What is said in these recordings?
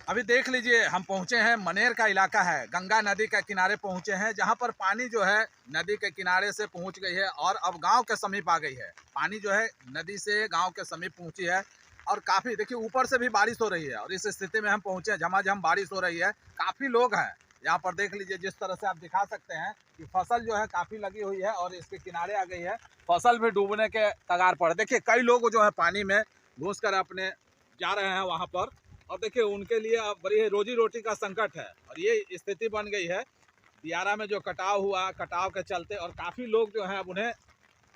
अभी देख लीजिए, हम पहुंचे हैं, मनेर का इलाका है, गंगा नदी के किनारे पहुंचे हैं, जहां पर पानी जो है नदी के किनारे से पहुंच गई है और अब गांव के समीप आ गई है। पानी जो है नदी से गांव के समीप पहुंची है और काफ़ी देखिए ऊपर से भी बारिश हो रही है और इस स्थिति में हम पहुंचे हैं, झमाझम बारिश हो रही है, काफ़ी लोग हैं यहाँ पर। देख लीजिए जिस तरह से आप दिखा सकते हैं कि फसल जो है काफ़ी लगी हुई है और इसके किनारे आ गई है, फसल भी डूबने के कगार पर। देखिए कई लोग जो है पानी में घुस कर अपने जा रहे हैं वहाँ पर और देखिए उनके लिए अब बड़ी रोजी रोटी का संकट है और ये स्थिति बन गई है। दियारा में जो कटाव हुआ, कटाव के चलते और काफ़ी लोग जो हैं अब उन्हें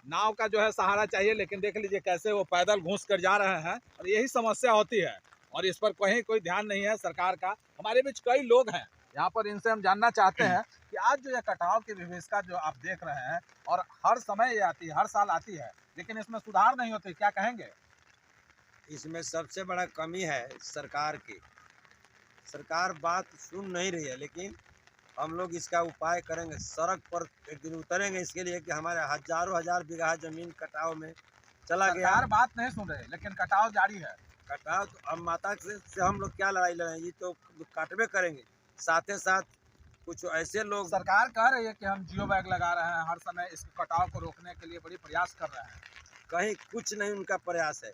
नाव का जो है सहारा चाहिए, लेकिन देख लीजिए कैसे वो पैदल घुस कर जा रहे हैं और यही समस्या होती है और इस पर कहीं कोई ध्यान नहीं है सरकार का। हमारे बीच कई लोग हैं यहाँ पर, इनसे हम जानना चाहते हैं कि आज जो ये कटाव की विभीषिका जो आप देख रहे हैं और हर समय ये आती है, हर साल आती है, लेकिन इसमें सुधार नहीं होती, क्या कहेंगे? इसमें सबसे बड़ा कमी है सरकार की। सरकार बात सुन नहीं रही है, लेकिन हम लोग इसका उपाय करेंगे। सड़क पर एक दिन उतरेंगे इसके लिए कि हमारे हजारों हजार बीघा जमीन कटाव में चला गया। सरकार बात नहीं सुन रही, लेकिन कटाव जारी है। कटाव तो अब माता से हम लोग क्या लड़ाई लड़ेंगे, ये तो काटवे करेंगे। साथ ही साथ कुछ ऐसे लोग, सरकार कह रही है कि हम जियो बैग लगा रहे हैं, हर समय इस कटाव को रोकने के लिए बड़ी प्रयास कर रहे हैं। कहीं कुछ नहीं उनका प्रयास है।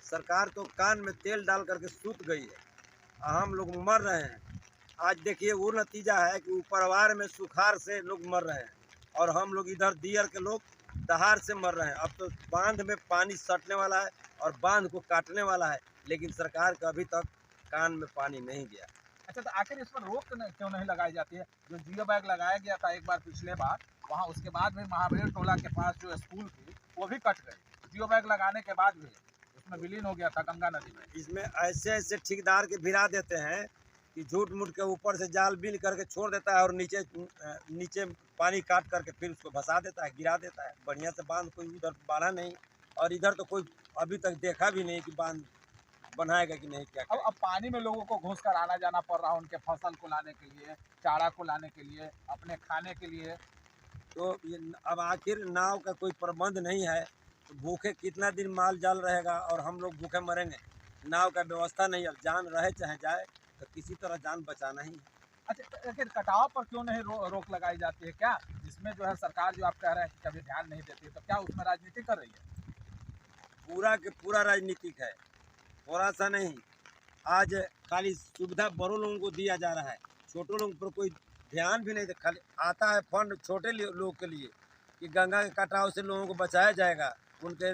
सरकार तो कान में तेल डाल करके सूत गई है, हम लोग मर रहे हैं। आज देखिए वो नतीजा है कि ऊपरवार में सुखाड़ से लोग मर रहे हैं और हम लोग इधर दियर के लोग दहाड़ से मर रहे हैं। अब तो बांध में पानी सटने वाला है और बांध को काटने वाला है, लेकिन सरकार का अभी तक कान में पानी नहीं गया। अच्छा, तो आखिर इस पर रोक क्यों नहीं लगाई जाती है? जो जियो बैग लगाया गया था एक बार पिछले बार, वहाँ उसके बाद भी महावीर टोला के पास जो स्कूल थी वो भी कट गई। जियो बैग लगाने के बाद भी उसमें विलीन हो गया था गंगा नदी में। इसमें ऐसे ऐसे ठेकेदार के भिड़ा देते हैं कि झूठ मूठ के ऊपर से जाल बिल करके छोड़ देता है और नीचे पानी काट करके फिर उसको भसा देता है, गिरा देता है। बढ़िया से बांध कोई उधर बांधा नहीं और इधर तो कोई अभी तक देखा भी नहीं कि बांध बनाएगा कि नहीं। क्या अब पानी में लोगों को घुस कर आना जाना पड़ रहा है, उनके फसल को लाने के लिए, चारा को लाने के लिए, अपने खाने के लिए। तो ये अब आखिर नाव का कोई प्रबंध नहीं है तो भूखे कितना दिन माल जाल रहेगा और हम लोग भूखे मरेंगे। नाव का व्यवस्था नहीं है, जान रहे चाहे जाए तो किसी तरह जान बचाना ही है। अच्छा, लेकिन कटाव पर क्यों नहीं रोक लगाई जाती है? क्या इसमें जो है सरकार जो आप कह रहे हैं कि कभी ध्यान नहीं देती है, तो क्या उसमें राजनीति कर रही है? पूरा के पूरा राजनीतिक है, थोड़ा सा नहीं। आज खाली सुविधा बड़ों लोगों को दिया जा रहा है, छोटों लोगों पर कोई ध्यान भी नहीं दे। खाली आता है फंड छोटे लोग के लिए कि गंगा के कटाव से लोगों को बचाया जाएगा, उनके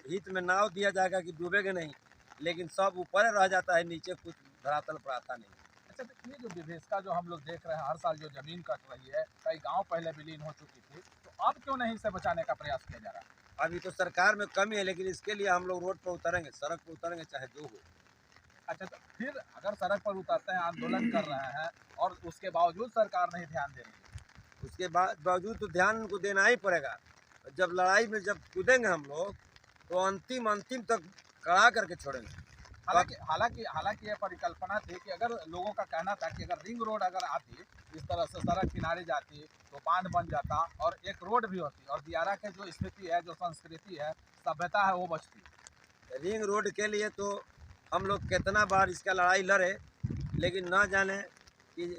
हित में नाव दिया जाएगा कि डूबेगा नहीं, लेकिन सब ऊपर रह जाता है, नीचे कुछ धरातल पर आता नहीं। अच्छा, तो ये जो विभीषिका जो हम लोग देख रहे हैं, हर साल जो जमीन कट रही है, कई गांव पहले विलीन हो चुकी थी, तो अब क्यों नहीं इसे बचाने का प्रयास किया जा रहा है? अभी तो सरकार में कमी है, लेकिन इसके लिए हम लोग रोड पर उतरेंगे, सड़क पर उतरेंगे, चाहे जो हो। अच्छा, तो फिर अगर सड़क पर उतरते हैं, आंदोलन कर रहे हैं और उसके बावजूद सरकार नहीं ध्यान दे रही है, उसके बावजूद तो ध्यान उनको देना ही पड़ेगा। जब लड़ाई में जब कूदेंगे हम लोग तो अंतिम तक कड़ा करके छोड़ेंगे। हालांकि ये परिकल्पना थी कि अगर लोगों का कहना था कि अगर रिंग रोड अगर आती, इस तरह से सड़क किनारे जाती तो बांध बन जाता और एक रोड भी होती और दियारा के जो स्थिति है, जो संस्कृति है, सभ्यता है, वो बचती। रिंग रोड के लिए तो हम लोग कितना बार इसका लड़ाई लड़े, लेकिन ना जाने कि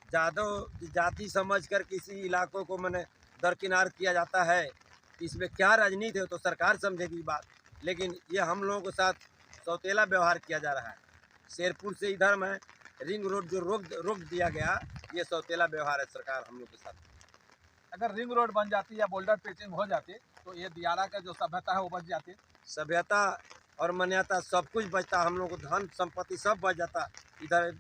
जादव जाति समझ कर किसी इलाकों को मैंने दरकिनार किया जाता है। इसमें क्या राजनीति है तो सरकार समझेगी बात, लेकिन ये हम लोगों के साथ सौतेला व्यवहार किया जा रहा है। शेरपुर से इधर में रिंग रोड जो रोक दिया गया, ये सौतेला व्यवहार है सरकार हम लोग के साथ। अगर रिंग रोड बन जाती या बोल्डर पिचिंग हो जाती तो ये दियारा का जो सभ्यता है वो बच जाती। सभ्यता और मान्यता सब कुछ बचता, हम लोग को धन संपत्ति सब बच जाता। इधर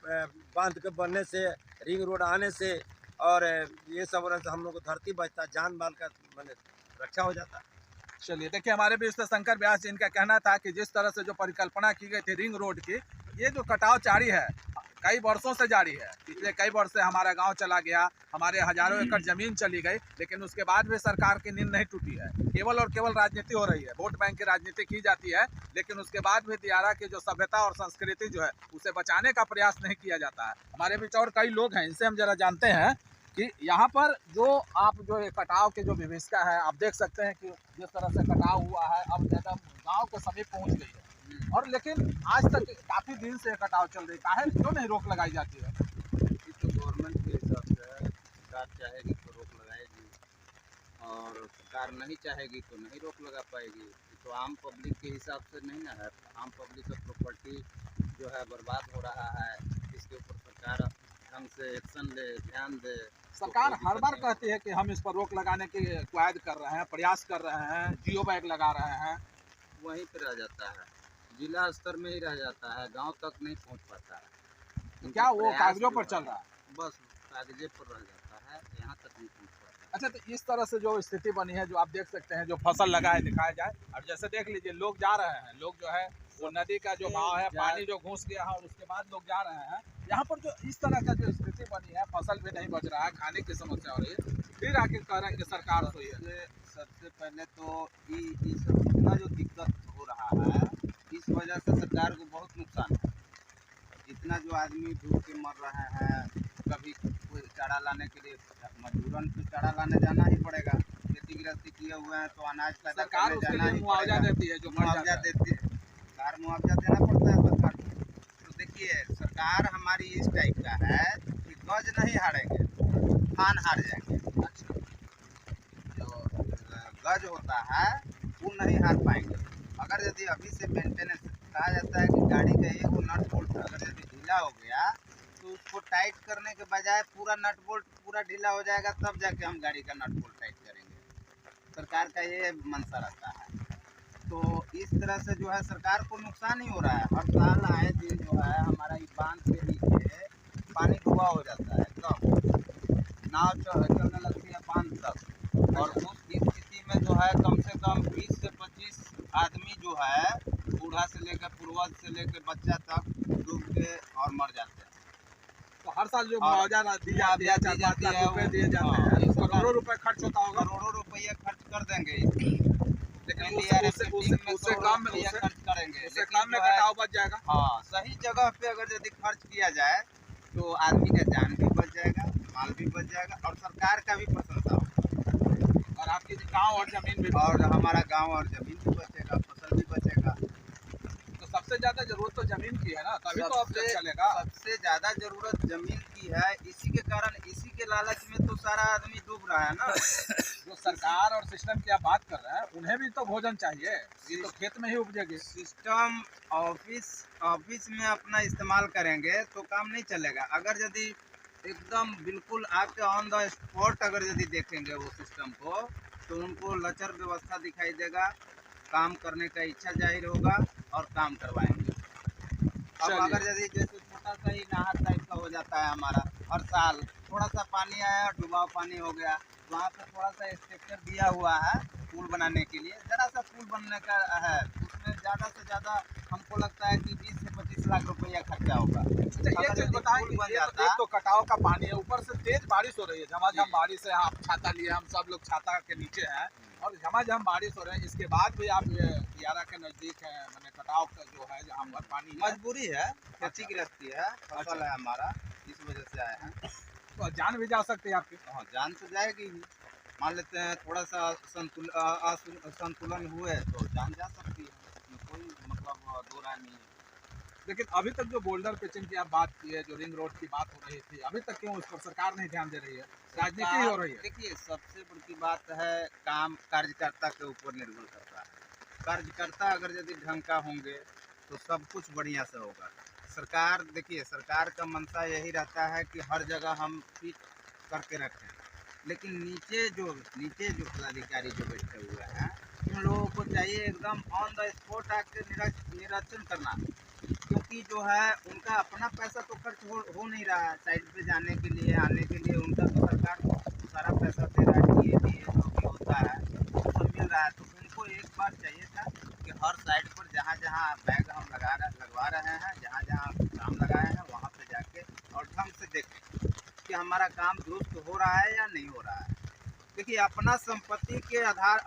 बांध के बनने से, रिंग रोड आने से और ये सब से हम लोग को धरती बचता, जान माल का मैंने रक्षा हो जाता। चलिए, देखिए हमारे बीच से शंकर व्यास जी, इनका कहना था कि जिस तरह से जो परिकल्पना की गई थी रिंग रोड की, ये जो कटाव जारी है, कई वर्षों से जारी है। पिछले कई वर्ष से हमारा गांव चला गया, हमारे हजारों एकड़ जमीन चली गई, लेकिन उसके बाद भी सरकार की नींद नहीं टूटी है। केवल और केवल राजनीति हो रही है, वोट बैंक की राजनीति की जाती है, लेकिन उसके बाद भी दियारा की जो सभ्यता और संस्कृति जो है उसे बचाने का प्रयास नहीं किया जाता है। हमारे बीच और कई लोग हैं, इनसे हम जरा जानते हैं कि यहाँ पर जो आप जो ये कटाव की जो विभीषिका है, आप देख सकते हैं कि जिस तरह से कटाव हुआ है, अब एकदम गांव के समीप पहुंच गई है। और लेकिन आज तक काफी दिन से कटाव चल रही है, क्यों नहीं रोक लगाई जाती है? ये तो गवर्नमेंट के हिसाब से है, सरकार चाहेगी तो रोक लगाएगी और सरकार नहीं चाहेगी तो नहीं रोक लगा पाएगी। ये तो आम पब्लिक के हिसाब से नहीं ना है। आम पब्लिक का प्रॉपर्टी जो है बर्बाद हो रहा है, इसके ऊपर सरकार ढंग से एक्शन ले, ध्यान दे। सरकार हर बार कहती है कि हम इस पर रोक लगाने की क्वायद कर रहे हैं, प्रयास कर रहे हैं, जियो बैग लगा रहे हैं। वहीं पर रह जाता है, जिला स्तर में ही रह जाता है, गांव तक नहीं पहुंच पाता है। तो क्या वो प्रयास कागजों जो पर है, चल रहा है? बस कागजे पर रह जाता है, यहाँ तक नहीं पहुंच पाता है। अच्छा, तो इस तरह से जो स्थिति बनी है, जो आप देख सकते हैं, जो फसल लगाए दिखाया जाए, और जैसे देख लीजिए लोग जा रहे हैं, लोग जो है वो नदी का जो भाव है, पानी जो घुस गया है और उसके बाद लोग जा रहे हैं। यहाँ पर जो इस तरह का जो स्थिति बनी है, फसल भी नहीं बच रहा है, खाने की समस्या हो रही है, फिर आके कह रहे हैं कि सरकार सोई है। सबसे पहले तो ये सब इतना जो दिक्कत हो रहा है, इस वजह से सरकार को बहुत नुकसान है। इतना जो आदमी डूब के मर रहे हैं, कभी कोई चारा लाने के लिए मजबूरन तो चारा लाने जाना ही पड़ेगा। खेती गृहस्थी किए हुए हैं तो अनाज पैदा सरकार करने उसके जाना लिए ही मुआवजा पड़ेगा। देती है, जो मर मुआवजा जाता है। देती है, सरकार मुआवजा देना पड़ता है सरकार को। तो देखिए सरकार हमारी इस टाइप का है कि गज नहीं हारेंगे, फान हार जाएंगे। अच्छा, जो गज होता है वो नहीं हार पाएंगे। अगर यदि अभी से मेंटेनेंस कहा जाता है कि गाड़ी का एक वो नट बोल्ट अगर यदि ढीला हो गया तो उसको टाइट करने के बजाय पूरा नट बोल्ट पूरा ढीला हो जाएगा, तब जाके हम गाड़ी का नट बोल्ट टाइट करेंगे। सरकार का ये मंशा रहता है। तो इस तरह से जो है सरकार को नुकसान ही हो रहा है। हर साल आए दिन जो है हमारा ये बांध के नीचे पानी डूबा हो जाता है, एकदम नाव चलने लगती है बांध तक। और उस स्थिति में जो है कम से कम 20 से 25 आदमी जो है बूढ़ा से लेकर पूर्वज से लेकर बच्चा तक डूब के और मर जाते हैं। तो हर साल जो और मुआवजा दी जाती है, 4-5 लाख रुपए दिए जाते हाँ, हैं, करोड़ों रुपए खर्च होता होगा, करोड़ों रुपया खर्च कर देंगे इसमें। लेकिन NDRF उससे टीम में उससे करोड़ों कम में रुपया खर्च करेंगे, उससे लेकिन कम में जो है कटाव बच जाएगा। हाँ सही जगह पे अगर यदि खर्च किया जाए तो आदमी का जान भी बच जाएगा, माल भी बच जाएगा और सरकार का भी प्रशंसा होगा और आपकी गांव और जमीन भी। और हमारा गांव और जमीन भी बचेगा, फसल भी बचेगा। तो सबसे ज्यादा जरूरत तो जमीन की है ना, तभी तो अब सबसे चलेगा। सबसे ज्यादा जरूरत जमीन की है। इसी के कारण, इसी के लालच में तो सारा आदमी डूब रहा है ना। जो सरकार और सिस्टम की आप बात कर रहे हैं, उन्हें भी तो भोजन चाहिए, ये तो खेत में ही उपजेगी। सिस्टम ऑफिस में अपना इस्तेमाल करेंगे तो काम नहीं चलेगा। अगर यदि एकदम बिल्कुल आके ऑन द स्पॉट अगर यदि देखेंगे वो सिस्टम को तो उनको लचर व्यवस्था दिखाई देगा, काम करने का इच्छा जाहिर होगा और काम करवाएंगे। अब चलिए। अगर यदि जैसे छोटा सा ही नहर टाइप का हो जाता है हमारा, हर साल थोड़ा सा पानी आया, डुबाव पानी हो गया, वहाँ पे थोड़ा सा स्ट्रक्चर दिया हुआ है पुल बनाने के लिए, जरा सा पुल बनने का है, उसमें ज़्यादा से ज़्यादा हमको लगता है कि 20 से 25 लाख रुपया खर्चा होगा। अच्छा, ये अगर चीज यदि बताएं पुल कि बन ये जाता एक तो कटाव का पानी है, ऊपर से तेज बारिश हो रही है, झमाझम बारिश है, आप छाता लिए, हम सब लोग छाता के नीचे हैं और झमाझम बारिश हो रही है, इसके बाद भी आप ये कियारा के नजदीक है, मैंने कटाव का जो है जहाँ पर पानी है, मजबूरी है, खेती गृहस्थी है, फसल है हमारा, इस वजह से आए हैं। तो जान भी जा सकती है आपकी। हाँ जान तो जाएगी ही। मान लेते हैं थोड़ा सा संतुलन हुए तो जान जा सकती है, इसमें कोई मतलब दो राय नहीं है। लेकिन अभी तक जो बोल्डर पिचिंग की आप बात की है, जो रिंग रोड की बात हो रही थी, अभी तक क्यों उस पर सरकार नहीं ध्यान दे रही है? राजनीति ही हो रही है। देखिए सबसे बड़ी बात है काम कार्यकर्ता के ऊपर निर्भर करता है। कार्यकर्ता अगर यदि ढंग का होंगे तो सब कुछ बढ़िया से होगा। सरकार देखिए, सरकार का मंशा यही रहता है कि हर जगह हम फिट करके रखें, लेकिन नीचे जो पदाधिकारी जो बैठे हुए हैं उन लोगों को चाहिए एकदम ऑन द स्पॉट आके निरीक्षण करना, क्योंकि जो है उनका अपना पैसा तो खर्च हो नहीं रहा है साइड पे जाने के लिए, आने के लिए। उनका तो सरकार को सारा पैसा दे रहा है, DA जो भी होता है वो सब मिल रहा है। तो उनको एक बार चाहिए था कि हर साइड पर जहाँ जहाँ बैग हम लगवा रहे हैं, जहाँ जहाँ काम लगाए हैं, वहाँ पे जाके और ढंग से देखें कि हमारा काम दुरुस्त हो रहा है या नहीं हो रहा है। देखिए अपना संपत्ति के आधार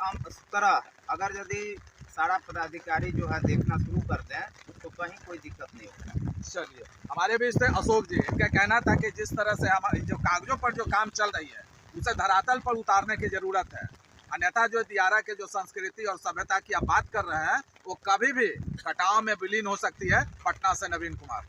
तरह अगर यदि सारा पदाधिकारी जो है देखना शुरू कर दें तो कहीं कोई दिक्कत नहीं होगा। चलिए, हमारे बीच थे अशोक जी, इनका कहना था कि जिस तरह से हमारी जो कागजों पर जो काम चल रही है उसे धरातल पर उतारने की जरूरत है। अन्यथा जो दियारा के जो संस्कृति और सभ्यता की आप बात कर रहे हैं वो कभी भी कटाव में विलीन हो सकती है। पटना से नवीन कुमार।